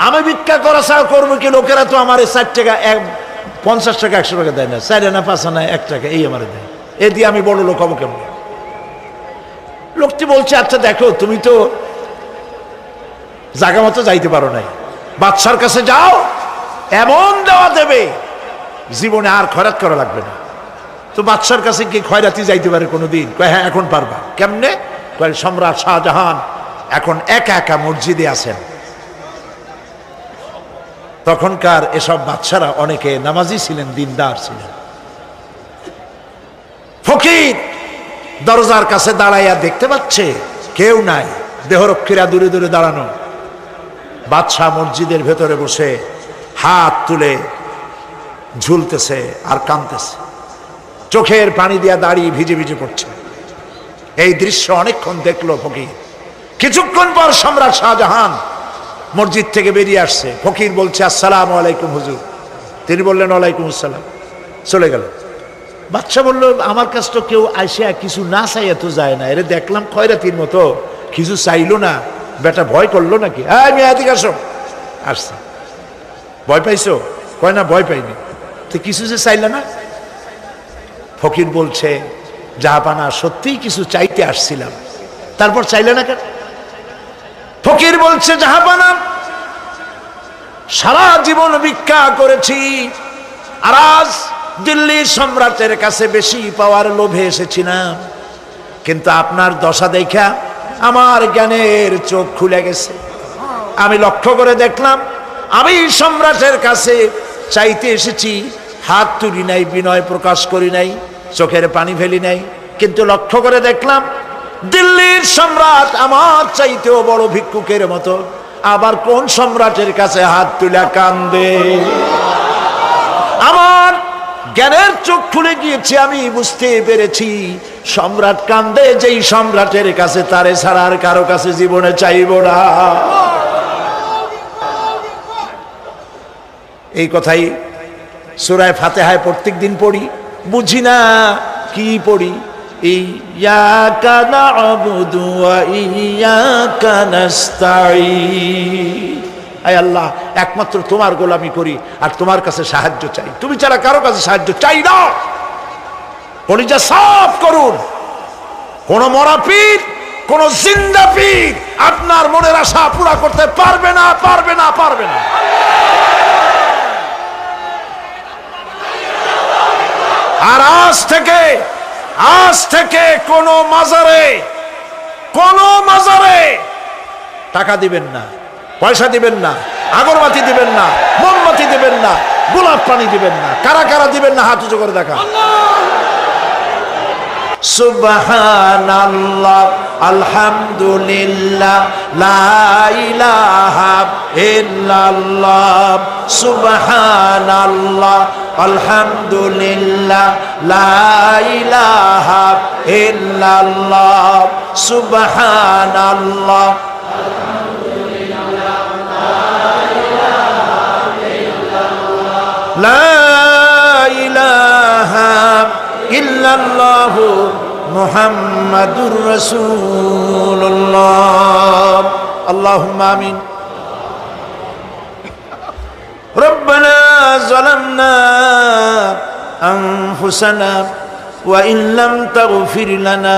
আমি ভিক্ষা করা ছাড়া করবো কি? লোকেরা তো আমার 60 টাকা, 50 টাকা, 100 টাকা দেয় না, 4 আনা 5 আনা 1 টাকা এই আমার দেয়, এ দিয়ে আমি বড় লোক হবো কেমন? লোকটি বলছে, আচ্ছা দেখো, তুমি তো জায়গা মতো যাইতে পারো নাই, বাদশার কাছে যাও, এমন দেওয়া দেবে জীবনে আর খয়রাত করা লাগবে না। তো বাদশার কাছে কি খয়রাতি যাইতে পারে কোনোদিন? কয়, হ্যাঁ এখন পারবা। কেমনে? কয়, সম্রাট শাহজাহান এখন একা একা মসজিদে আছেন। তখনকার এসব বাদশারা অনেকে নামাজি ছিলেন, দিনদার ছিলেন। ফকির দরজার কাছে দাঁড়াইয়া দেখতে পাচ্ছে কেউ নাই, দেহরক্ষীরা দূরে দূরে দাঁড়ানো। বাদশাহ মসজিদের ভেতরে বসে হাত তুলে ঝুলতেছে আর কাঁদতেছে, চোখের পানি দিয়া দাঁড়িয়ে ভিজে ভিজে পড়ছে। এই দৃশ্য অনেকক্ষণ দেখলো ফকির। কিছুক্ষণ পর সম্রাট শাহজাহান মসজিদ থেকে বেরিয়ে আসছে। ফকির বলছে, আসসালামু আলাইকুম হুজুর। তিনি বললেন, ওয়ালাইকুম আসসালাম, চলে গেল। বাদশা বলল, আমার কাছে তো কেউ আইসা কিছু না চাইয়া তো যায় না, এরে দেখলাম খয়রাতির মতো কিছু চাইলো না, বেটা ভয় করলো নাকি? আমি এদিকে আসো। আসছে। ভয় পাইছো? কয় না, ভয় পাইনি। তো কিছু যে চাইলে না? ফকির বলছে, জাহাপানা, সত্যিই কিছু চাইতে আসছিলাম, তারপর চাইলে না কেন? ফকির বলছে, জাহাপানা, সারা জীবন ভিক্ষা করেছি, আর আজ দিল্লির সম্রাটের কাছে বেশি পাওয়ার লোভে এসেছিলাম, কিন্তু আপনার দশা দেখা আমার জ্ঞানের চোখ খুলে গেছে। আমি লক্ষ্য করে দেখলাম, আমি সম্রাটের কাছে চাইতে এসেছি, হাত তুলি নাই, বিনয় প্রকাশ করি নাই, চোখের পানি ফেলি নাই, কিন্তু লক্ষ্য করে দেখলাম দিল্লির সম্রাট আমার চাইতেও বড় ভিক্ষুকের মতো। আবার কোন সম্রাটের কাছে হাত তুলে কান্দে? আমার জ্ঞানের চোখ খুলে গিয়েছে, আমি বুঝতে পেরেছি সম্রাট কান্দে যেই সম্রাটের কাছে, তারে ছাড়া আর কারো কাছে জীবনে চাইব না। এই কথাই সূরা ফাতিহায় প্রত্যেক দিন পড়ি, বুঝি না কি পড়ি। ইয়াকা না'বুদু ওয়া ইয়াকা নাস্তাঈন। আয় আল্লাহ, একমাত্র তোমার গোলামি করি আর তোমার কাছে সাহায্য চাই, তুমি ছাড়া কারো কাছে সাহায্য চাই না। কলিজা সাফ করুন। কোন মরা পীর, কোন জিন্দা পীর আপনার মনের আশা পুরা করতে পারবে না, পারবে না, পারবে না। আর আজ থেকে কোন মাজারে টাকা দিবেন না, পয়সা দিবেন না, আগরবাতি দিবেন না, মোমবাতি দিবেন না, গোলাপ পানি দিবেন না। কারা কারা দিবেন না হাত উঁচু করে দেখা। সুবহানাল্লাহ, আলহামদুলিল্লাহ, লা ইলাহা ইল্লাল্লাহ। সুবহানাল্লাহ, আলহামদুলিল্লাহ, লা ইলাহা ইল্লাল্লাহ। সুবহানাল্লাহ, লা ইলাহা ইল্লাল্লাহু মুহাম্মাদুর রাসূলুল্লাহ। আল্লাহুম্মা আমিন। রব্বানা যালামনা আনফুসানা ওয়া ইন লাম তাগফির লানা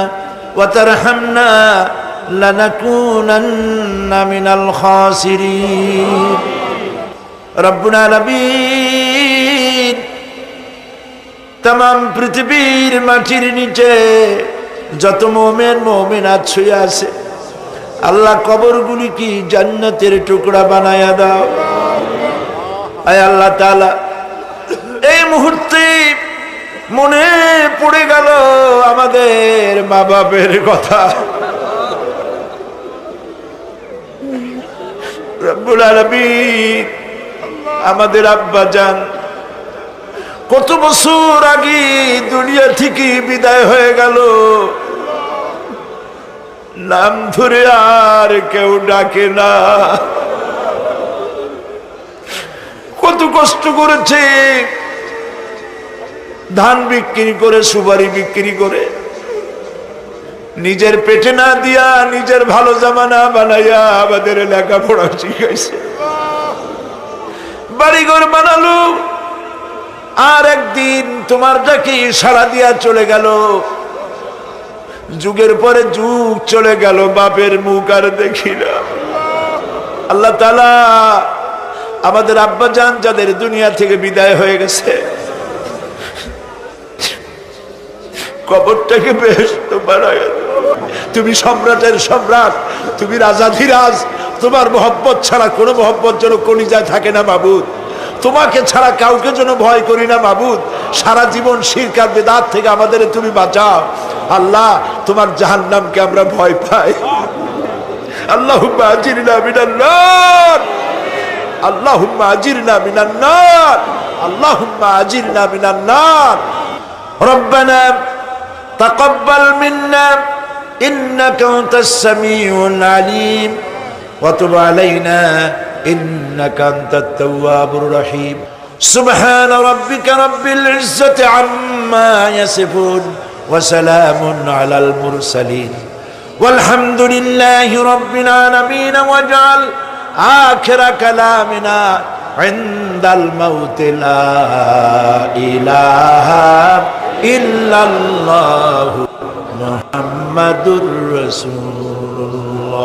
ওয়া তারহামনা লানাকুনান্না মিনাল খাসিরিন। রব্বুল আলামিন, তামাম পৃথিবীর মাটির নিচে যত মুমিন মুমিনাত শুয়ে আছে আল্লাহ, কবরগুলি কি জান্নাতের টুকরা বানায়া দাও। আয় আল্লাহ তাআলা, এই মুহূর্তে মনে পড়ে গেল আমাদের মা বাপের কথা। রব্বুল আলামিন, আমাদের আব্বা জান কত বছর আগে দুনিয়া থেকে বিদায় হয়ে গেল, নাম ধরে আর কেউ ডাকে না। কত কষ্ট করেছে, ধান বিক্রি করে, সুপারি বিক্রি করে, নিজের পেটে না দিয়া নিজের ভালো জামা না বানাইয়া আমাদের লেখাপড়া শিখাইছে, বাড়িঘর বানালো। আর একদিন তোমার ডাকে সাড়া দিয়া চলে গেল। যুগের পরে যুগ চলে গেল, বাপের মুখ আর দেখি না। আল্লাহ তাআলা, আমাদের আব্বা জান যাদের দুনিয়া থেকে বিদায় হয়ে গেছে, কবরটাকে বেহেশত বানায়া দাও। তুমি সম্রাটের সম্রাট, তুমি রাজাধিরাজ, তোমার মহব্বত ছাড়া কোনো মহব্বত যেন কলিজায় থাকে না মাবুদ। তোমাকে ছাড়া কাউকে যেন ভয় করি না মাবুদ। সারা জীবন শিরক আর বিদআত থেকে আমাদের তুমি বাঁচাও আল্লাহ। তোমার জাহান্নামকে আমরা ভয় পাই। আল্লাহুম্মা আজিরনা মিনান নার, আল্লাহুম্মা আজিরনা মিনান নার, আল্লাহুম্মা আজিরনা মিনান নার। রব্বানা তাকাব্বাল মিন্না ইন্নাকা আনতাস সামিউল আলিম ওয়া তুব আলাইনা ইন্নাকা আনতাত তাওয়াবুর রহিম। সুবহানা রাব্বিকা রাব্বিল ইজ্জাতি আম্মা ইয়াসিফুন ওয়া সালামুন আলাল মুরসালিন ওয়ালহামদুলিল্লাহি রাব্বিল আলামিন। ওয়াজআল আখিরা কালামিনা ইনদাল মাউত লা ইলাহা ইল্লাল্লাহু মুহাম্মাদুর রাসূলুল্লাহ।